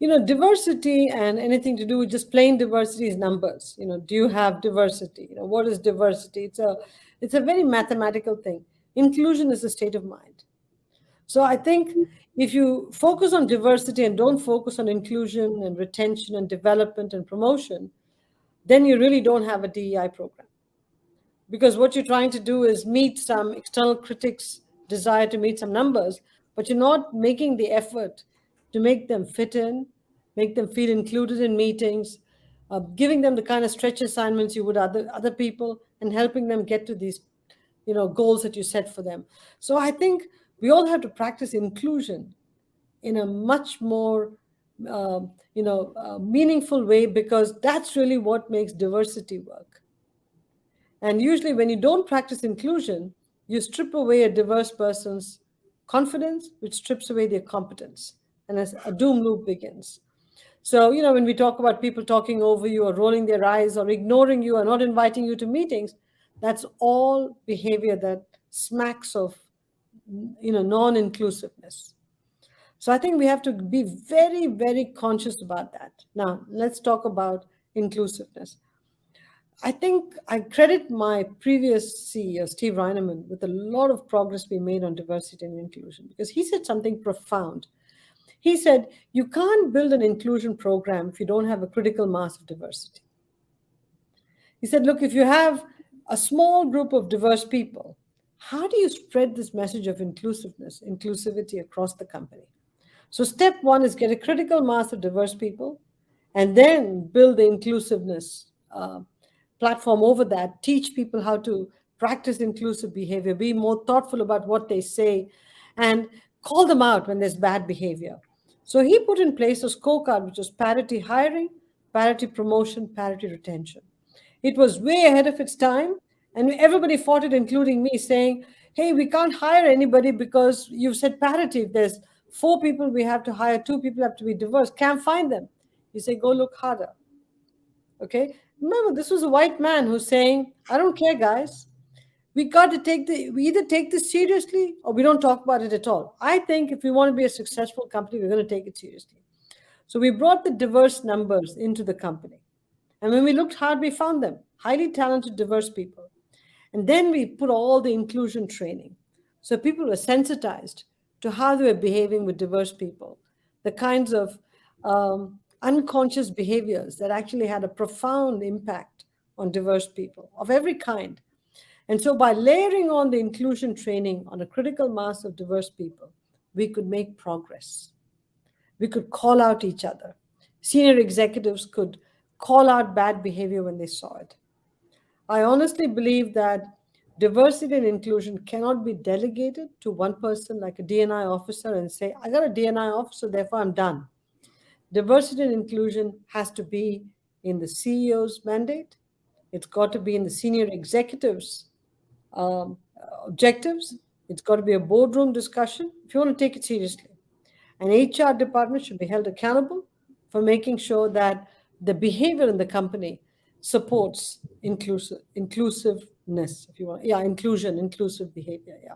Diversity and anything to do with just plain diversity is numbers. Do you have diversity? What is diversity? It's a very mathematical thing. Inclusion is a state of mind. So I think if you focus on diversity and don't focus on inclusion and retention and development and promotion, then you really don't have a DEI program. Because what you're trying to do is meet some external critics' desire to meet some numbers, but you're not making the effort to make them fit in, make them feel included in meetings, giving them the kind of stretch assignments you would other people, and helping them get to these goals that you set for them. So I think we all have to practice inclusion in a much more meaningful way, because that's really what makes diversity work. And usually, when you don't practice inclusion, you strip away a diverse person's confidence, which strips away their competence, and as a doom loop begins. So, when we talk about people talking over you or rolling their eyes or ignoring you or not inviting you to meetings, that's all behavior that smacks of, non-inclusiveness. So I think we have to be very, very conscious about that. Now, let's talk about inclusiveness. I think I credit my previous CEO, Steve Reinemann, with a lot of progress we made on diversity and inclusion, because he said something profound. He said, you can't build an inclusion program if you don't have a critical mass of diversity. He said, look, if you have a small group of diverse people, how do you spread this message of inclusivity across the company? So step one is get a critical mass of diverse people, and then build the inclusiveness platform over that, teach people how to practice inclusive behavior, be more thoughtful about what they say, and call them out when there's bad behavior. So he put in place a scorecard, which was parity hiring, parity promotion, parity retention. It was way ahead of its time, and everybody fought it, including me, saying, hey, we can't hire anybody because you've said parity. If there's 4 people we have to hire, 2 people have to be diverse. Can't find them. You say, go look harder. Okay? Remember, this was a white man who's saying, I don't care, guys. We either take this seriously or we don't talk about it at all. I think if we want to be a successful company, we're going to take it seriously. So we brought the diverse numbers into the company. And when we looked hard, we found them, highly talented, diverse people. And then we put all the inclusion training. So people were sensitized to how they were behaving with diverse people, the kinds of unconscious behaviors that actually had a profound impact on diverse people of every kind. And so by layering on the inclusion training on a critical mass of diverse people, we could make progress. We could call out each other. Senior executives could call out bad behavior when they saw it. I honestly believe that diversity and inclusion cannot be delegated to one person like a D&I officer and say, I got a D&I officer, therefore I'm done. Diversity and inclusion has to be in the CEO's mandate. It's got to be in the senior executives' objectives. It's got to be a boardroom discussion if you want to take it seriously. An HR department should be held accountable for making sure that the behavior in the company supports inclusiveness, if you want. Yeah, inclusive behavior. Yeah.